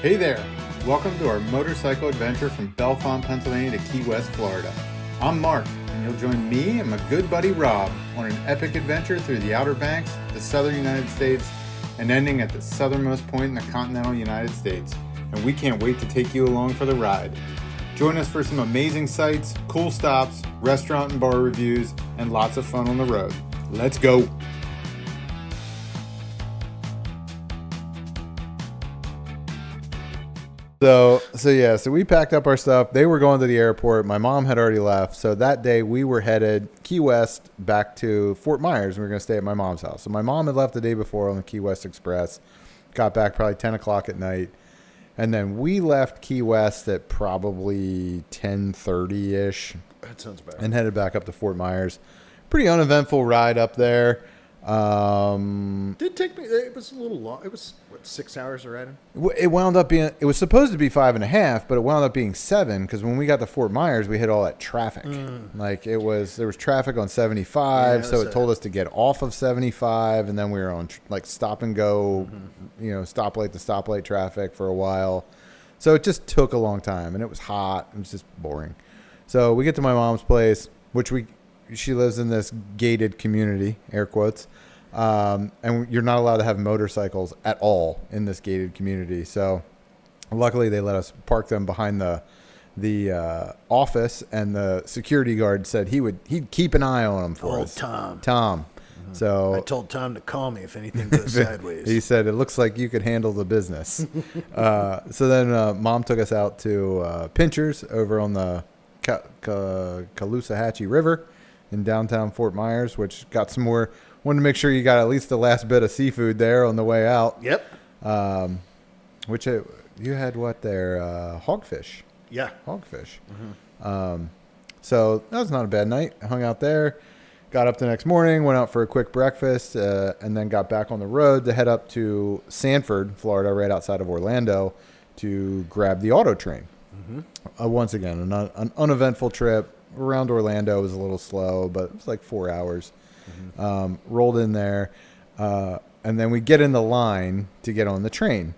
Hey there! Welcome to our motorcycle adventure from Bellefonte, Pennsylvania to Key West, Florida. I'm Mark, and you'll join me and my good buddy Rob on an epic adventure through the Outer Banks, the southern United States, and ending at the southernmost point in the continental United States. And we can't wait to take you along for the ride. Join us for some amazing sights, cool stops, restaurant and bar reviews, and lots of fun on the road. Let's go! So we packed up our stuff. They were going to the airport. My mom had already left. So that day we were headed Key West back to Fort Myers. We were going to stay at my mom's house. So my mom had left the day before on the Key West Express. Got back probably 10 o'clock at night. And then we left Key West at probably 10:30-ish. That sounds bad. And headed back up to Fort Myers. Pretty uneventful ride up there. Did take me. It was a little long. It was 6 hours of riding. It wound up being. It was supposed to be 5.5, but it wound up being 7 because when we got to Fort Myers, we hit all that traffic. Like there was traffic on 75, so it told us to get off of 75, and then we were on like stop and go, stoplight to stoplight traffic for a while. So it just took a long time, and it was hot. It was just boring. So we get to my mom's place, which she lives in this gated community, air quotes. And you're not allowed to have motorcycles at all in this gated community. So luckily they let us park them behind the office, and the security guard said he'd keep an eye on them for us. Tom. Mm-hmm. So I told Tom to call me if anything goes sideways. He said, it looks like you could handle the business. So then Mom took us out to Pinchers over on the Caloosahatchee River in downtown Fort Myers, which got some more. Wanted to make sure you got at least the last bit of seafood there on the way out. Yep. You had what there? Hogfish. Yeah. Hogfish. Mm-hmm. So that was not a bad night. I hung out there. Got up the next morning, went out for a quick breakfast, and then got back on the road to head up to Sanford, Florida, right outside of Orlando, to grab the AutoTrain. Mm-hmm. Once again, an uneventful trip. Around Orlando was a little slow, but it was like 4 hours. Mm-hmm. Rolled in there, and then we get in the line to get on the train,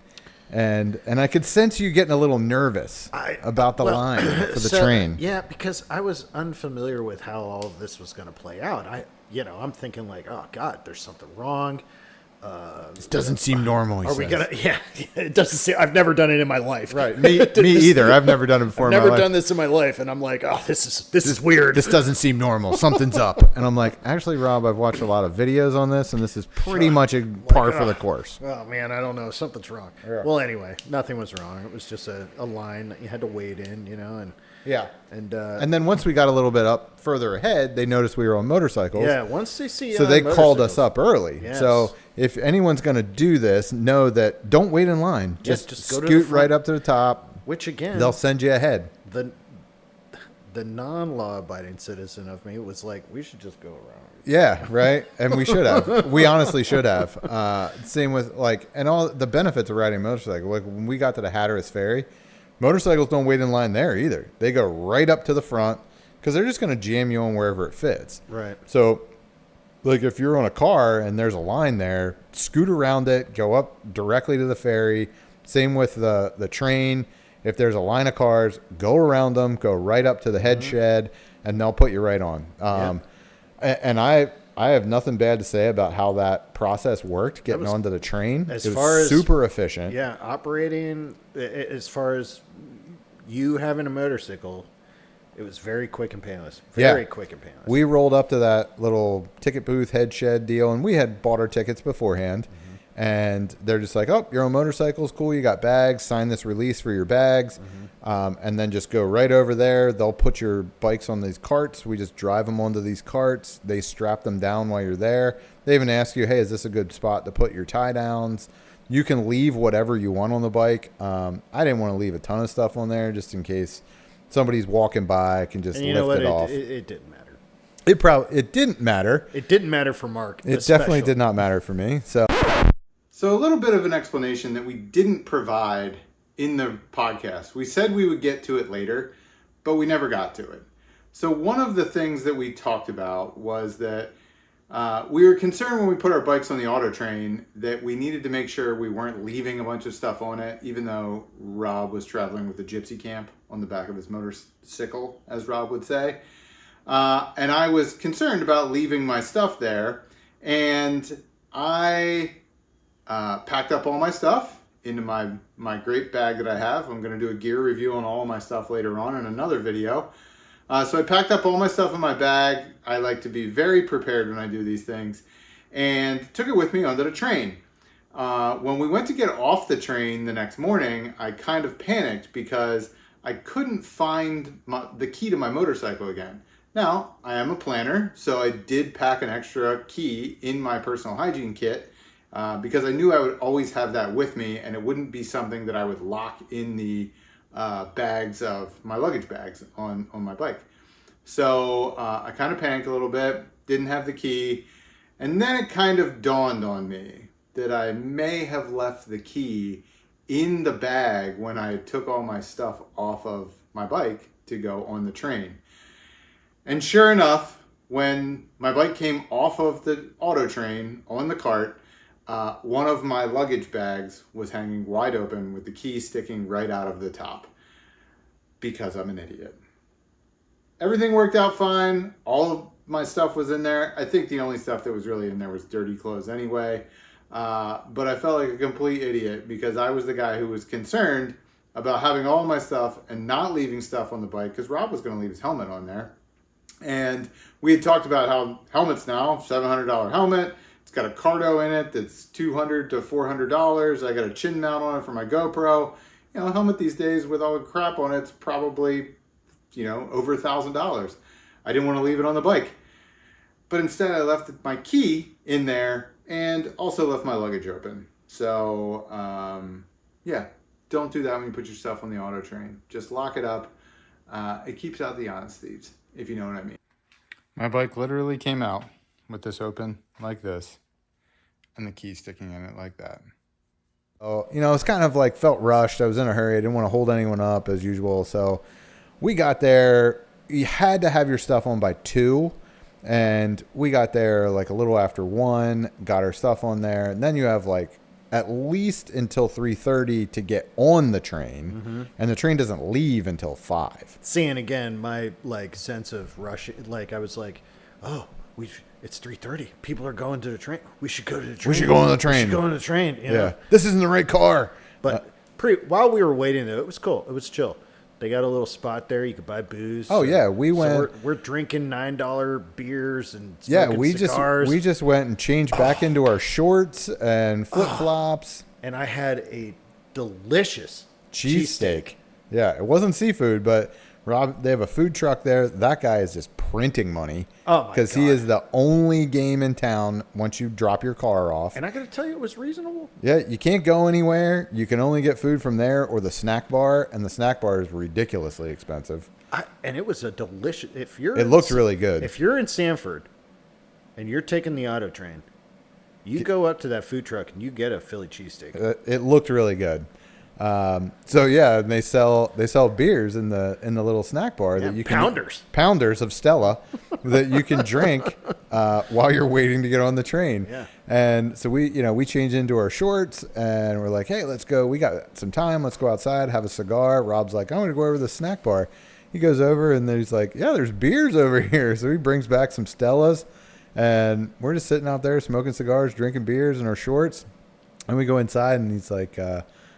and I could sense you getting a little nervous about the line for the train. Yeah, because I was unfamiliar with how all of this was going to play out. I'm thinking like, oh God, there's something wrong. This doesn't seem normal. Are we gonna? Yeah, it doesn't seem. I've never done it in my life. Right, me either. I've never done it before. I've never done this in my life, and I'm like, oh, this is weird. This doesn't seem normal. Something's up. And I'm like, actually, Rob, I've watched a lot of videos on this, and this is pretty much a par for the course. Oh man, I don't know. Something's wrong. Yeah. Well, anyway, nothing was wrong. It was just a line that you had to wait in, and. Yeah, and then once we got a little bit up further ahead, they noticed we were on motorcycles. Yeah, once they see so they called us up early. Yes. So if anyone's going to do this, know that don't wait in line. Just go scoot right up to the top. Which again, they'll send you ahead. The non-law-abiding citizen of me was like, we should just go around. Yeah, right. And we should have. We honestly should have. Same with and all the benefits of riding a motorcycle. Like when we got to the Hatteras Ferry. Motorcycles don't wait in line there either. They go right up to the front because they're just going to jam you on wherever it fits. Right. So, like if you're on a car and there's a line there, scoot around it, go up directly to the ferry. Same with the train. If there's a line of cars, go around them, go right up to the head shed, and they'll put you right on. And I have nothing bad to say about how that process worked, getting onto the train. It was super efficient. Yeah, operating, as far as you having a motorcycle, it was very quick and painless. Very quick and painless. We rolled up to that little ticket booth, head shed deal, and we had bought our tickets beforehand. Mm-hmm. And they're just like, oh, you're on motorcycles, cool, you got bags, sign this release for your bags. Mm-hmm. And then just go right over there. They'll put your bikes on these carts. We just drive them onto these carts. They strap them down while you're there. They even ask you, hey, is this a good spot to put your tie downs? You can leave whatever you want on the bike. I didn't want to leave a ton of stuff on there just in case somebody's walking by, can just lift it off. It didn't matter. It didn't matter. It didn't matter for Mark. It definitely did not matter for me. So a little bit of an explanation that we didn't provide in the podcast. We said we would get to it later, but we never got to it. So one of the things that we talked about was that We were concerned when we put our bikes on the auto train that we needed to make sure we weren't leaving a bunch of stuff on it, even though Rob was traveling with the gypsy camp on the back of his motorcycle, as Rob would say. And I was concerned about leaving my stuff there. And I packed up all my stuff into my great bag that I have. I'm going to do a gear review on all my stuff later on in another video. So I packed up all my stuff in my bag. I like to be very prepared when I do these things, and took it with me onto the train. When we went to get off the train the next morning, I kind of panicked because I couldn't find the key to my motorcycle again. Now, I am a planner, so I did pack an extra key in my personal hygiene kit because I knew I would always have that with me, and it wouldn't be something that I would lock in the bags of my luggage bags on my bike. So I kind of panicked a little bit, didn't have the key, and then it kind of dawned on me that I may have left the key in the bag when I took all my stuff off of my bike to go on the train. And sure enough, when my bike came off of the auto train on the cart, one of my luggage bags was hanging wide open with the key sticking right out of the top because I'm an idiot. Everything worked out fine. All of my stuff was in there. I think the only stuff that was really in there was dirty clothes anyway. But I felt like a complete idiot because I was the guy who was concerned about having all my stuff and not leaving stuff on the bike because Rob was going to leave his helmet on there. And we had talked about how helmets now, $700 helmet. It's got a cardo in it that's $200 to $400. I got a chin mount on it for my GoPro. You know, a helmet these days with all the crap on it's probably, over $1,000. I didn't want to leave it on the bike. But instead I left my key in there and also left my luggage open. So, don't do that when you put your stuff on the auto train. Just lock it up. It keeps out the honest thieves, if you know what I mean. My bike literally came out with this open like this and the key sticking in it like that. Oh, it's kind of like felt rushed. I was in a hurry. I didn't want to hold anyone up as usual. So we got there. You had to have your stuff on by 2. And we got there like a little after 1, got our stuff on there. And then you have like at least until 3:30 to get on the train. Mm-hmm. And the train doesn't leave until 5. Seeing again, my sense of rush, I was like, oh, it's 3:30. People are going to the train. We should go to the train. We should go on the train. We should go on the train. Yeah. This isn't the right car. But while we were waiting, though, it was cool. It was chill. They got a little spot there. You could buy booze. Oh, yeah. We went. So we're drinking $9 beers and smoking cigars. We just went and changed back into our shorts and flip-flops. And I had a delicious cheesesteak. Yeah, it wasn't seafood, but Rob, they have a food truck there. That guy is just printing money. Oh, my God. Because he is the only game in town once you drop your car off. And I got to tell you, it was reasonable. Yeah, you can't go anywhere. You can only get food from there or the snack bar, and the snack bar is ridiculously expensive. And it was a delicious... It looked really good. If you're in Sanford and you're taking the auto train, you go up to that food truck and you get a Philly cheesesteak. It looked really good. And they sell beers in the little snack bar that you can pounders of Stella that you can drink while you're waiting to get on the train. Yeah. And so we change into our shorts and we're like, hey, let's go. We got some time. Let's go outside, have a cigar. Rob's like, I'm going to go over to the snack bar. He goes over and he's like, yeah, there's beers over here. So he brings back some Stellas and we're just sitting out there smoking cigars, drinking beers in our shorts. And we go inside and he's like,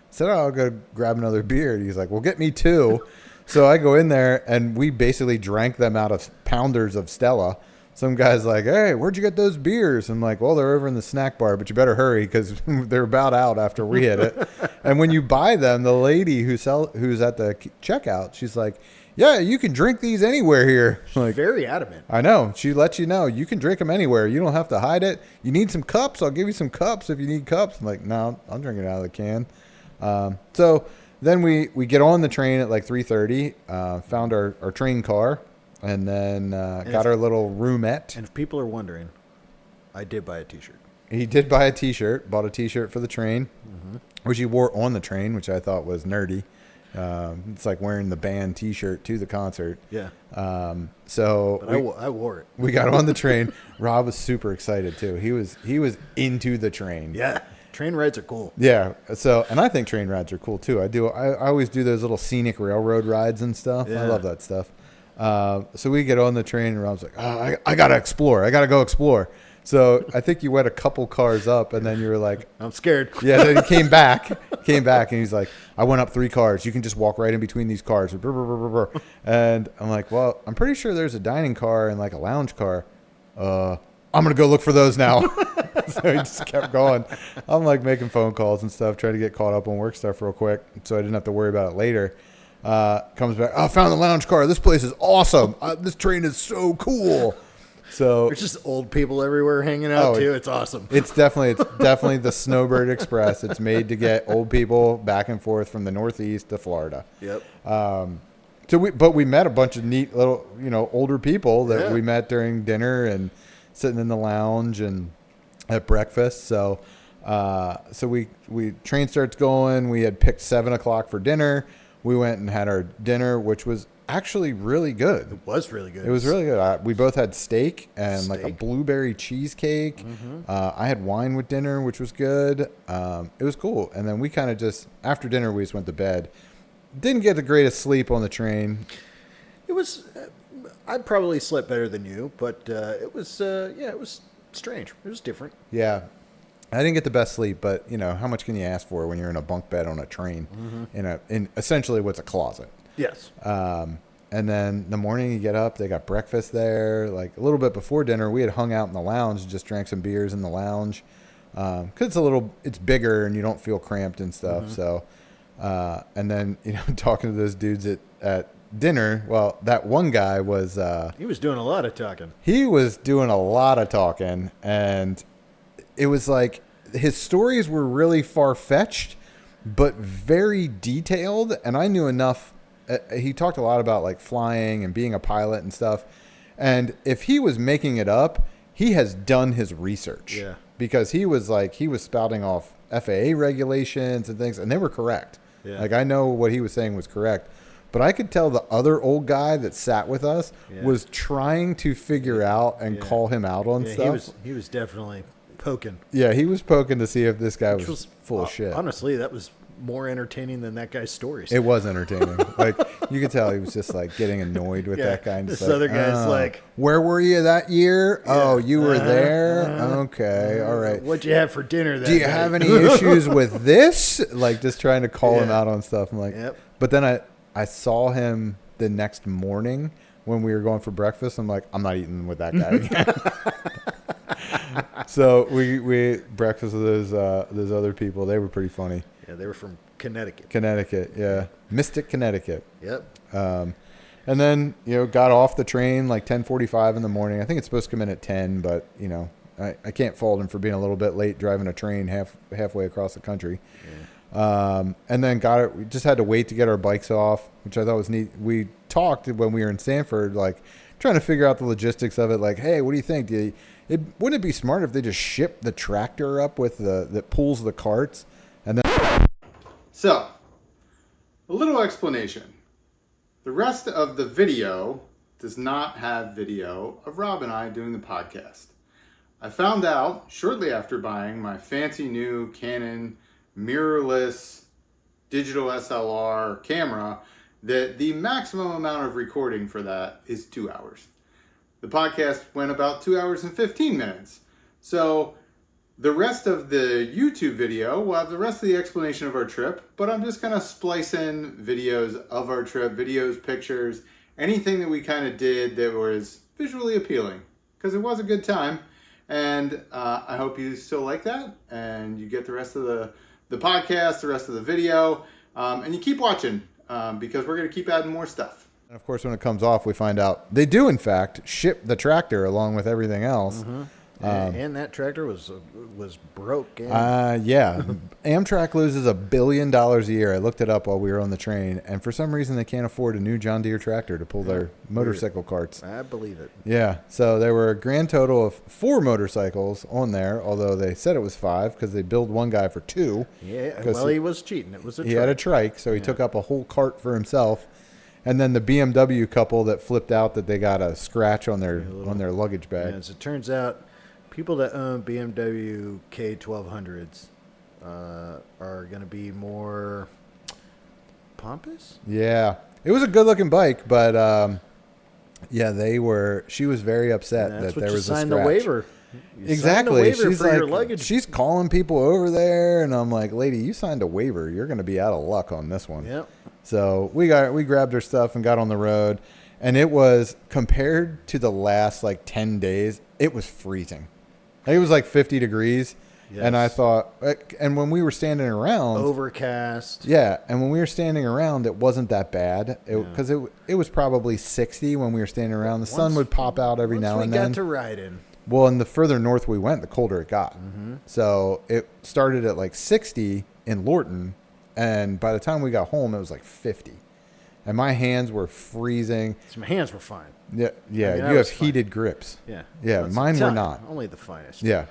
said, I'll go grab another beer. And he's like, well, get me 2. So I go in there and we basically drank them out of pounders of Stella. Some guy's like, hey, where'd you get those beers? I'm like, well, they're over in the snack bar, but you better hurry because they're about out after we hit it. And when you buy them, the lady who's at the checkout, she's like, yeah, you can drink these anywhere here. She's very adamant. I know. She lets you know you can drink them anywhere. You don't have to hide it. You need some cups? I'll give you some cups if you need cups. I'm like, no, I'll drink it out of the can. So then we get on the train at like 3:30, found our train car, and then got our little roomette. And if people are wondering, I did buy a T-shirt. He did buy a T-shirt, bought a T-shirt for the train, which he wore on the train, which I thought was nerdy. It's like wearing the band T-shirt to the concert. Yeah. So I wore it. We got on the train. Rob was super excited too. He was into the train. Yeah. Train rides are cool. Yeah. So, and I think train rides are cool too. I always do those little scenic railroad rides and stuff. Yeah. I love that stuff. So we get on the train and Rob's like, oh, I got to explore. I got to go explore. So I think you went a couple cars up and then you were like, I'm scared. Yeah. Then he came back and he's like, I went up 3 cars. You can just walk right in between these cars. And I'm like, well, I'm pretty sure there's a dining car and like a lounge car. I'm going to go look for those now. So he just kept going. I'm like making phone calls and stuff, trying to get caught up on work stuff real quick so I didn't have to worry about it later. Comes back. I found the lounge car. This place is awesome. This train is so cool. So there's just old people everywhere hanging out too. It's awesome. It's definitely the Snowbird Express. It's made to get old people back and forth from the Northeast to Florida. Yep. So we met a bunch of neat little, older people that we met during dinner and sitting in the lounge and at breakfast. So we train starts going. We had picked 7:00 for dinner. We went and had our dinner, which was actually really good. It was really good. It was really good. We both had steak and like a blueberry cheesecake. Mm-hmm. I had wine with dinner, which was good. It was cool. And then we kind of just, after dinner, we just went to bed. Didn't get the greatest sleep on the train. It was, I probably slept better than you, but it was strange. It was different. Yeah. I didn't get the best sleep, but how much can you ask for when you're in a bunk bed on a train in essentially what's a closet? Yes. And then the morning you get up, they got breakfast there. Like a little bit before dinner, we had hung out in the lounge and just drank some beers in the lounge. 'Cause it's bigger and you don't feel cramped and stuff. Mm-hmm. So, and then, talking to those dudes at dinner, well, that one guy was, he was doing a lot of talking. He was doing a lot of talking, and it was like his stories were really far-fetched, but very detailed. And I knew enough. He talked a lot about like flying and being a pilot and stuff. And if he was making it up, he has done his research. Yeah. Because he was spouting off FAA regulations and things, and they were correct. Yeah. Like I know what he was saying was correct. But I could tell the other old guy that sat with us was trying to figure out and call him out on stuff. He was definitely poking. Yeah, he was poking to see if this guy was full of shit. Honestly, that was more entertaining than that guy's stories. It was entertaining. Like you could tell he was just like getting annoyed with that guy. And this other guy's like, "Where were you that year? Yeah. Oh, you were there. Okay, all right. What'd you have for dinner that Do you night? have any issues with this?" Like just trying to call him out on stuff. I'm like, But then I saw him the next morning when we were going for breakfast. I'm like, I'm not eating with that guy again. So we breakfast with those other people. They were pretty funny. Yeah, they were from Connecticut. Connecticut, yeah. Mystic, Connecticut. Yep. And then, got off the train like 10:45 in the morning. I think it's supposed to come in at 10, but, I can't fault him for being a little bit late driving a train halfway across the country. Yeah. And then we just had to wait to get our bikes off, which I thought was neat. We talked when we were in Sanford, like trying to figure out the logistics of it. Like, hey, what do you think? Wouldn't it be smart if they just shipped the tractor up with that pulls the carts? And then, so, a little explanation. The rest of the video does not have video of Rob and I doing the podcast. I found out shortly after buying my fancy new Canon mirrorless digital SLR camera that the maximum amount of recording for that is 2 hours. The podcast went about 2 hours and 15 minutes. So the rest of the YouTube video will have the rest of the explanation of our trip, but I'm just going to splice in videos of our trip, videos, pictures, anything that we kind of did that was visually appealing, because it was a good time. And I hope you still like that, and you get the rest of the podcast, the rest of the video, and you keep watching, because we're going to keep adding more stuff. And of course, when it comes off, we find out they do, in fact, ship the tractor along with everything else. Mm-hmm. And that tractor was broke. Yeah. Amtrak loses $1 billion a year. I looked it up while we were on the train, and for some reason they can't afford a new John Deere tractor to pull their motorcycle carts. I believe it. Yeah. So there were a grand total of 4 motorcycles on there, although they said it was 5 because they billed one guy for 2. Yeah. Well, he was cheating. It was a trike. He had a trike, so he took up a whole cart for himself. And then the BMW couple that flipped out that they got a scratch on their luggage bag. Yeah, as it turns out, people that own BMW K1200s are going to be more pompous. Yeah, it was a good-looking bike, but she was very upset that there was a scratch. The waiver. Exactly. She's for your luggage. She's calling people over there, and I'm like, lady, you signed a waiver. You're going to be out of luck on this one. Yep. So we grabbed her stuff and got on the road, and it was, compared to the last 10 days, it was freezing. It was 50 degrees. Yes. And I thought, and when we were standing around, overcast. Yeah. And when we were standing around, it wasn't that bad because it was probably 60 when we were standing around. The sun would pop out every now and then. We got to ride in. Well, and the further north we went, the colder it got. Mm-hmm. So it started at 60 in Lorton. And by the time we got home, it was 50. And my hands were freezing. So my hands were fine. Yeah, yeah. I mean, you have heated grips. Yeah. Yeah, mine were not. Only the finest. Yeah.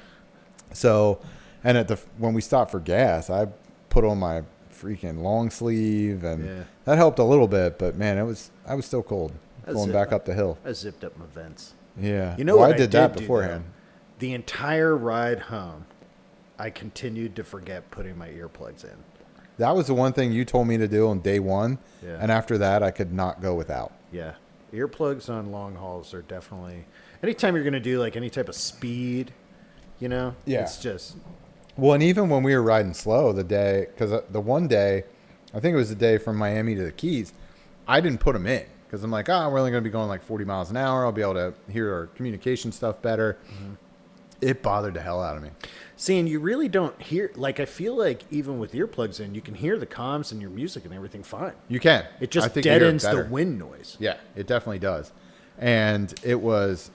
So, and when we stopped for gas, I put on my freaking long sleeve, and that helped a little bit. But man, I was still cold going back up the hill. I zipped up my vents. Yeah. You know what I did that beforehand. The entire ride home, I continued to forget putting my earplugs in. That was the one thing you told me to do on day one. Yeah. And after that, I could not go without. Yeah. Earplugs on long hauls are definitely, anytime you're going to do any type of speed, it's just. Well, and even when we were riding slow because the one day, I think it was the day from Miami to the Keys, I didn't put them in because I'm like, we're only going to be going 40 miles an hour. I'll be able to hear our communication stuff better. Mm-hmm. It bothered the hell out of me. See, and you really don't hear, I feel like even with earplugs in, you can hear the comms and your music and everything fine. You can. It just deadens the wind noise. Yeah, it definitely does. And it was,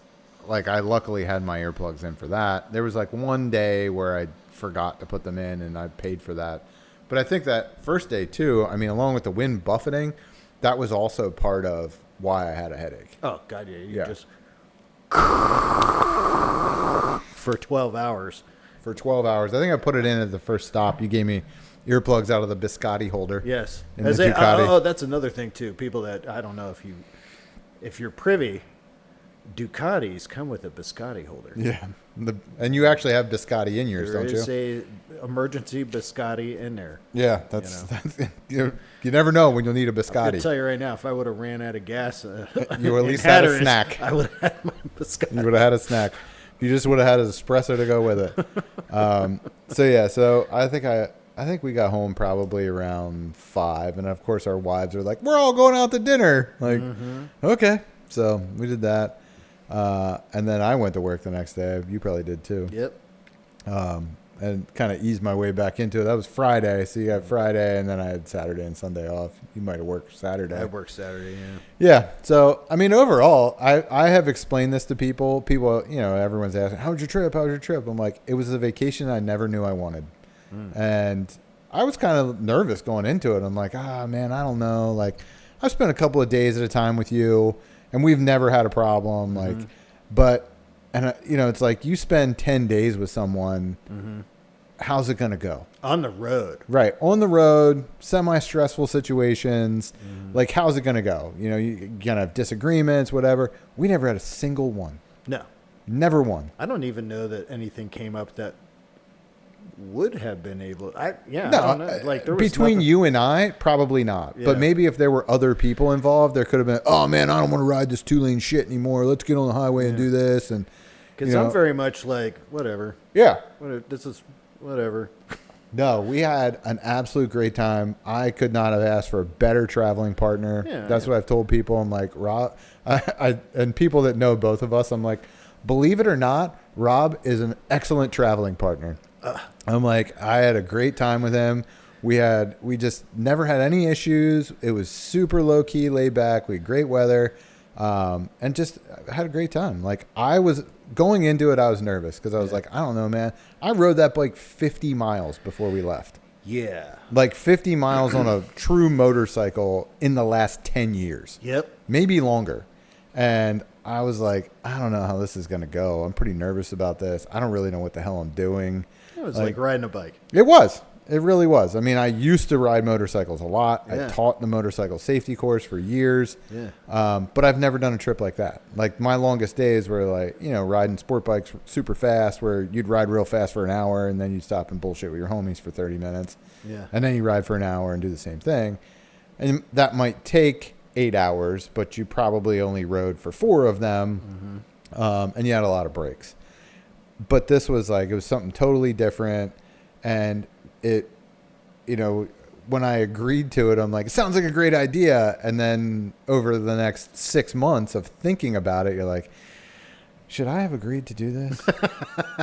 I luckily had my earplugs in for that. There was, one day where I forgot to put them in, and I paid for that. But I think that first day, too, along with the wind buffeting, that was also part of why I had a headache. Oh, God, yeah. Just... for 12 hours. For 12 hours. I think I put it in at the first stop. You gave me earplugs out of the biscotti holder. Yes. In the Ducati. That's another thing, too. People that, I don't know if you're privy, Ducatis come with a biscotti holder. Yeah. And you actually have biscotti in yours, don't you? There is a emergency biscotti in there. Yeah. That's you never know when you'll need a biscotti. I can tell you right now, if I would have ran out of gas, you at least had a snack. I would have had my biscotti. You would have had a snack. You just would have had an espresso to go with it. So I think we got home probably around 5, and of course our wives are like, "We're all going out to dinner." Okay, so we did that, and then I went to work the next day. You probably did too. Yep. And kind of eased my way back into it. That was Friday, so you got Friday, and then I had Saturday and Sunday off. You might have worked Saturday. I worked Saturday, yeah. Yeah, so, overall, I have explained this to people. People, everyone's asking, how was your trip? I'm like, it was a vacation I never knew I wanted. And I was kind of nervous going into it. I'm like, man, I don't know. I've spent a couple of days at a time with you, and we've never had a problem. But... And, it's like you spend 10 days with someone. Mm-hmm. How's it going to go? On the road. Right. On the road, semi-stressful situations. Mm-hmm. How's it going to go? You're going to have disagreements, whatever. We never had a single one. No. Never one. I don't even know that anything came up that would have been able. I don't know. There was between you and I, probably not. Yeah. But maybe if there were other people involved, there could have been. Oh man, I don't want to ride this 2-lane shit anymore. Let's get on the highway and do this. And because I'm very much whatever. Yeah, this is whatever. No, we had an absolute great time. I could not have asked for a better traveling partner. Yeah, that's what I've told people. I'm like, Rob, and people that know both of us, I'm like, believe it or not, Rob is an excellent traveling partner. I'm like, I had a great time with him. We just never had any issues. It was super low key, laid back. We had great weather. And just had a great time. Like I was going into it, I was nervous because I was like, I don't know, man. I rode that bike 50 miles before we left. Yeah. Like 50 miles on a true motorcycle in the last 10 years. Yep. Maybe longer. And I was like, I don't know how this is going to go. I'm pretty nervous about this. I don't really know what the hell I'm doing. It was like riding a bike. It was. It really was. I mean, I used to ride motorcycles a lot. Yeah. I taught the motorcycle safety course for years. Yeah. But I've never done a trip like that. Like my longest days were like, riding sport bikes super fast where you'd ride real fast for an hour and then you'd stop and bullshit with your homies for 30 minutes. Yeah. And then you ride for an hour and do the same thing. And that might take 8 hours, but you probably only rode for 4 of them. Mm-hmm. And you had a lot of breaks. But this was like, it was something totally different. And it, when I agreed to it, I'm like, it sounds like a great idea. And then over the next 6 months of thinking about it, you're like, should I have agreed to do this?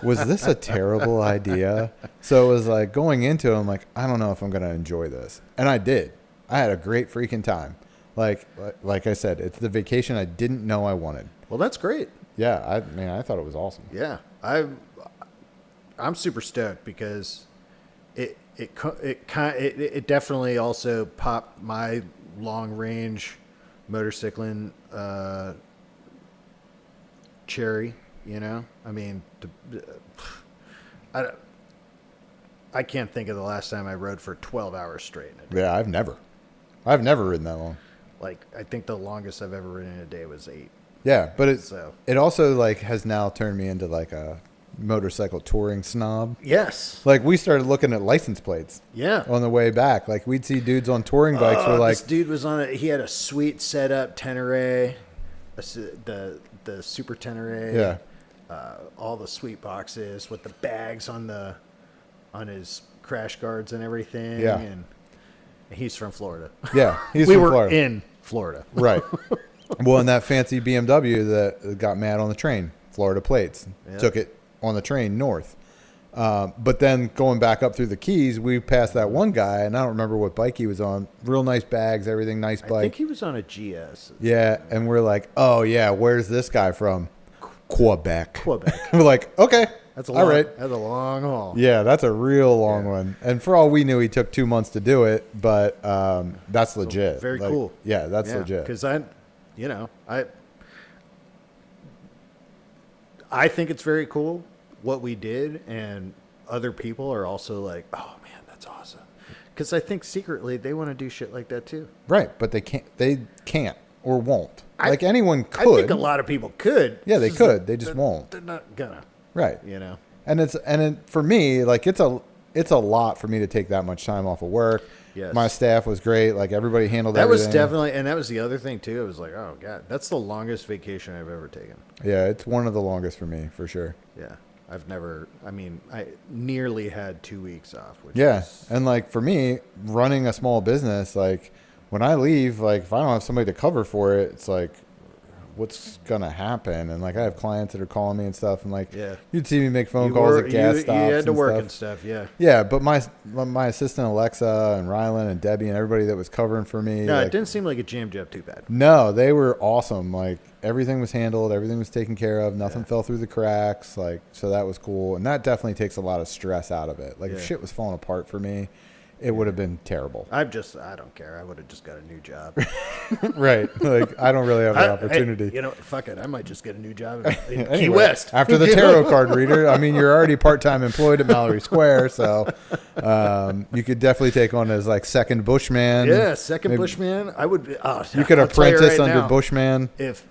Was this a terrible idea? So it was like going into it, I'm like, I don't know if I'm going to enjoy this. And I did. I had a great freaking time. Like I said, it's the vacation I didn't know I wanted. Well, that's great. Yeah. I thought it was awesome. Yeah. I'm super stoked because it definitely also popped my long range motorcycling cherry. I mean, I can't think of the last time I rode for 12 hours straight in a day. Yeah, I've never ridden that long. Like I think the longest I've ever ridden in a day was 8. Yeah, but it also like has now turned me into like a motorcycle touring snob. Yes. Like we started looking at license plates. Yeah. On the way back, like we'd see dudes on touring bikes. Were like, this dude was on it. He had a sweet setup Tenere, the Super Tenere. Yeah. All the sweet boxes with the bags on his crash guards and everything. Yeah. And he's from Florida. Yeah, we from were Florida. in Florida. Right. Well, and that fancy BMW that got mad on the train, Florida plates, took it on the train north. But then going back up through the Keys, we passed that one guy, and I don't remember what bike he was on. Real nice bags, everything, nice bike. I think he was on a GS. Yeah, and we're like, oh, yeah, where's this guy from? Quebec. We're like, okay. That's all right. That's a long haul. Yeah, that's a real long one. And for all we knew, he took 2 months to do it, but that's legit. Very cool. Yeah, that's legit. Because I think it's very cool what we did, and other people are also like, oh man, that's awesome. Because I think secretly they want to do shit like that too. Right, but they can't or won't. Like anyone could. I think a lot of people could. Yeah, they could. They just won't. They're not gonna. Right. And for me, like it's a lot for me to take that much time off of work. Yes. My staff was great. Like everybody handled that everything. was definitely, and that was the other thing too. It was like, oh god, that's the longest vacation I've ever taken. Yeah, it's one of the longest for me for sure. Yeah, I nearly had 2 weeks off. And like for me, running a small business, like when I leave, like if I don't have somebody to cover for it, it's like, what's gonna happen? And like I have clients that are calling me and stuff, and like you'd see me make phone calls at gas stops. You had to work stuff. and stuff, yeah. Yeah, but my assistant Alexa and Rylan and Debbie and everybody that was covering for me. No, like, it didn't seem like it jammed you up too bad. No, they were awesome. Like everything was handled, everything was taken care of, nothing fell through the cracks. Like so that was cool, and that definitely takes a lot of stress out of it. Like if shit was falling apart for me, it would have been terrible. I don't care. I would have just got a new job. Right. Like, I don't really have the opportunity. Fuck it. I might just get a new job in Anyway, Key West. After the tarot card reader, I mean, you're already part-time employed at Mallory Square, so you could definitely take on as like second Bushman. Yeah, second Bushman. I would be. You could apprentice under Bushman. If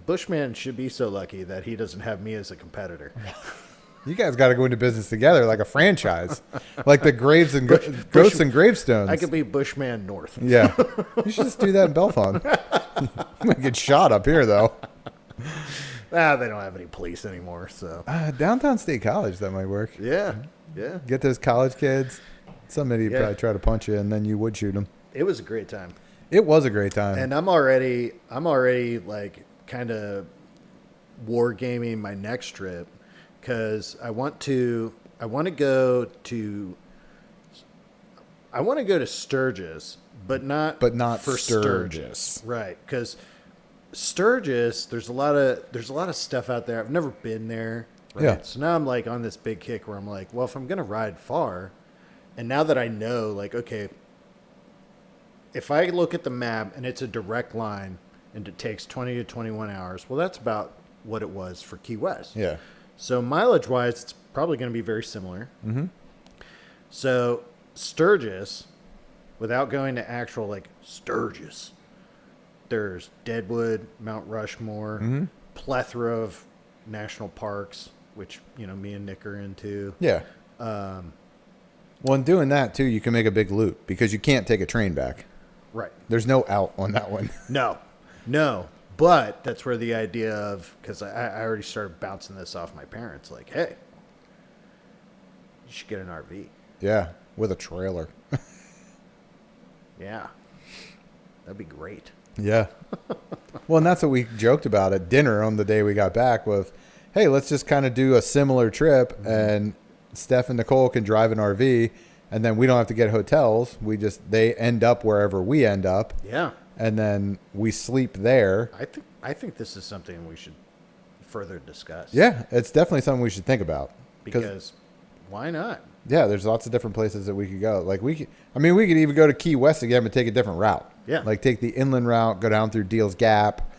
Bushman should be so lucky that he doesn't have me as a competitor. You guys got to go into business together like a franchise, like the Ghosts and Gravestones. I could be Bushman North. Yeah, you should just do that in Bellefonte. You might get shot up here though. They don't have any police anymore. So downtown State College, that might work. Yeah. Get those college kids. Somebody would probably try to punch you, and then you would shoot them. It was a great time. It was a great time, and I'm already like kind of wargaming my next trip. Because I want to go to Sturgis, but not for Sturgis, right? Because Sturgis, there's a lot of stuff out there. I've never been there. Right? Yeah. So now I'm like on this big kick where I'm like, well, if I'm gonna ride far, and now that I know, like, okay, if I look at the map and it's a direct line and it takes 20 to 21 hours, well, that's about what it was for Key West. Yeah. So mileage wise, it's probably going to be very similar. Mm-hmm. So Sturgis, without going to actual like Sturgis, there's Deadwood, Mount Rushmore, Mm-hmm. plethora of national parks, which, you know, me and Nick are into. Yeah. Well, in doing that too, you can make a big loop because you can't take a train back. Right. There's no out on that one. No. But that's where the idea of, because I already started bouncing this off my parents, like, hey, you should get an RV. Yeah, with a trailer. Yeah. That'd be great. Yeah. Well, and that's what we joked about at dinner on the day we got back with, hey, let's just kind of do a similar trip and Steph and Nicole can drive an RV and then we don't have to get hotels. They end up wherever we end up. Yeah. And then we sleep there. I think this is something we should further discuss. Yeah, it's definitely something we should think about. Because why not? Yeah, there's lots of different places that we could go. Like we could even go to Key West again, but take a different route. Yeah. Like take the inland route, go down through Deals Gap,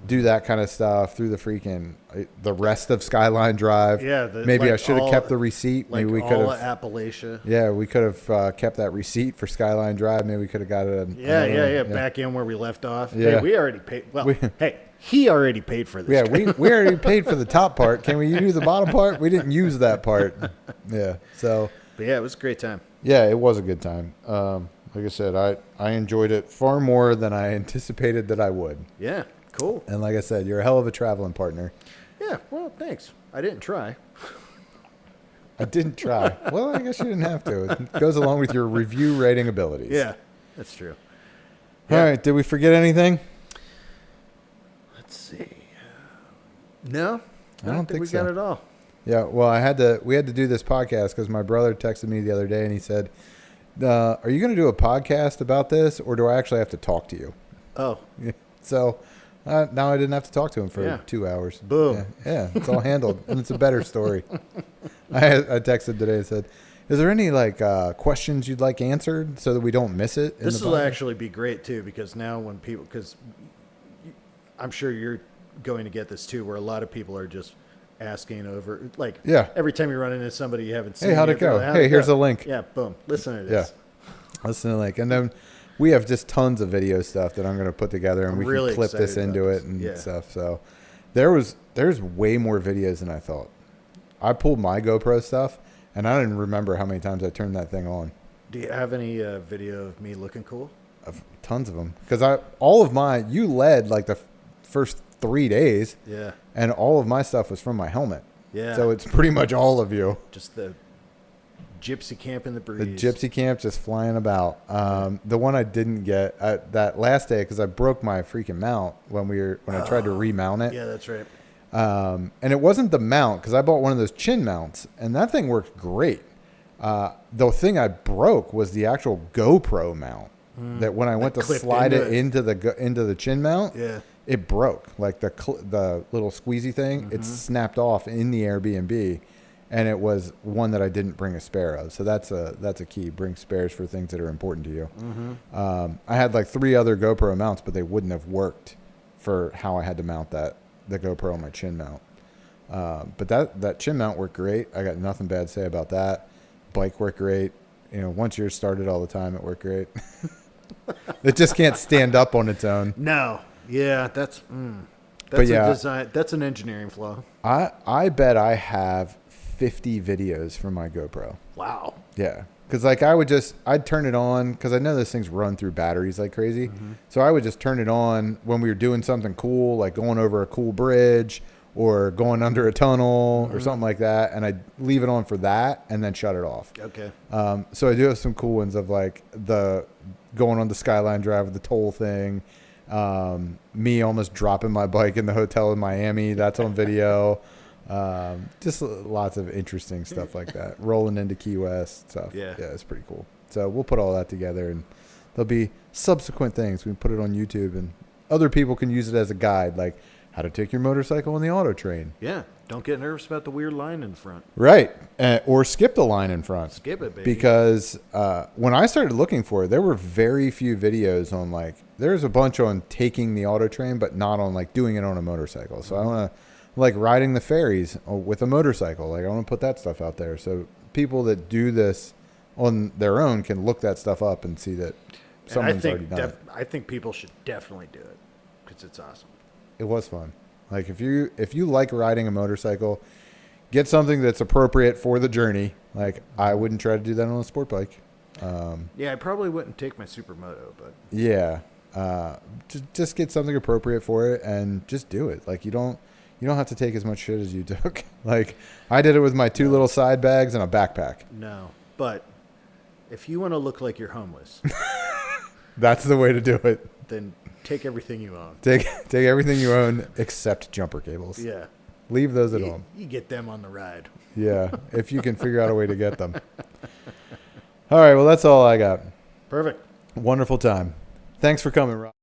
do that kind of stuff through the rest of Skyline Drive. Yeah. Maybe I should have kept the receipt. Like Maybe we all could of have. Appalachia. Yeah, we could have kept that receipt for Skyline Drive. Maybe we could have got it. Yeah. Back in where we left off. Yeah. Hey, we already paid. Well, he already paid for this. Yeah, we already paid for the top part. Can we do the bottom part? We didn't use that part. Yeah. So. But yeah, it was a great time. Yeah, it was a good time. Like I said, I enjoyed it far more than I anticipated that I would. Yeah, cool. And like I said, you're a hell of a traveling partner. Yeah, well, thanks. I didn't try. I didn't try. Well, I guess you didn't have to. It goes along with your review rating abilities. Yeah, that's true. All right, did we forget anything? Let's see. No, I don't think we so. got it all. Yeah, well, we had to do this podcast because my brother texted me the other day and he said, are you going to do a podcast about this or do I actually have to talk to you? Oh. Yeah. So now I didn't have to talk to him for 2 hours. Boom. Yeah, it's all handled and it's a better story. I texted today and said, is there any questions you'd like answered so that we don't miss it? This will actually be great too, because now when people, because I'm sure you're going to get this too, where a lot of people are just asking over, like, every time you run into somebody you haven't seen. Hey, how'd it go? Hey, here's a link. Yeah, boom. Listen to this. Yeah, listen to the link. And then we have just tons of video stuff that I'm going to put together and we can clip this into it and stuff. So there's way more videos than I thought. I pulled my GoPro stuff and I didn't remember how many times I turned that thing on. Do you have any video of me looking cool? Tons of them. Because you led like the first 3 days. Yeah. And all of my stuff was from my helmet. Yeah. So it's pretty much all of you. Just the gypsy camp in the breeze. The gypsy camp just flying about. The one I didn't get that last day because I broke my freaking mount when I tried to remount it. Yeah, that's right. And it wasn't the mount because I bought one of those chin mounts and that thing worked great. The thing I broke was the actual GoPro mount. That when I went to slide it into the chin mount, it broke. Like the little squeezy thing, it snapped off in the Airbnb, and it was one that I didn't bring a spare of. So that's a key. Bring spares for things that are important to you. I had like 3 other GoPro mounts, but they wouldn't have worked for how I had to mount the GoPro on my chin mount. But that chin mount worked great. I got nothing bad to say about that. Bike worked great. Once yours started all the time, it worked great. It just can't stand up on its own. No. Yeah, that's a design. That's an engineering flaw. I bet I have 50 videos from my GoPro. Wow. Yeah. Because I'd turn it on because I know those things run through batteries like crazy. So I would just turn it on when we were doing something cool, like going over a cool bridge or going under a tunnel or something like that. And I'd leave it on for that and then shut it off. Okay. So I do have some cool ones of like the going on the Skyline Drive with the toll thing. Me almost dropping my bike in the hotel in Miami. That's on video. Just lots of interesting stuff like that. Rolling into Key West stuff. Yeah, it's pretty cool. So we'll put all that together and there'll be subsequent things. We can put it on YouTube and other people can use it as a guide, like how to take your motorcycle on the auto train. Yeah. Don't get nervous about the weird line in front. Right. Or skip the line in front. Skip it, baby. Because when I started looking for it, there were very few videos on like, there's a bunch on taking the auto train, but not on like doing it on a motorcycle. So I want to like riding the ferries with a motorcycle. Like I want to put that stuff out there. So people that do this on their own can look that stuff up and see that someone's already done it. I think people should definitely do it because it's awesome. It was fun. Like if you like riding a motorcycle, get something that's appropriate for the journey. Like I wouldn't try to do that on a sport bike. Yeah, I probably wouldn't take my supermoto, but yeah, just get something appropriate for it and just do it. Like you don't have to take as much shit as you took. Like I did it with my 2 little side bags and a backpack. No, but if you want to look like you're homeless, that's the way to do it. Then take everything you own. Take everything you own except jumper cables. Yeah. Leave those at home. You get them on the ride. Yeah, if you can figure out a way to get them. All right, well, that's all I got. Perfect. Wonderful time. Thanks for coming, Rob.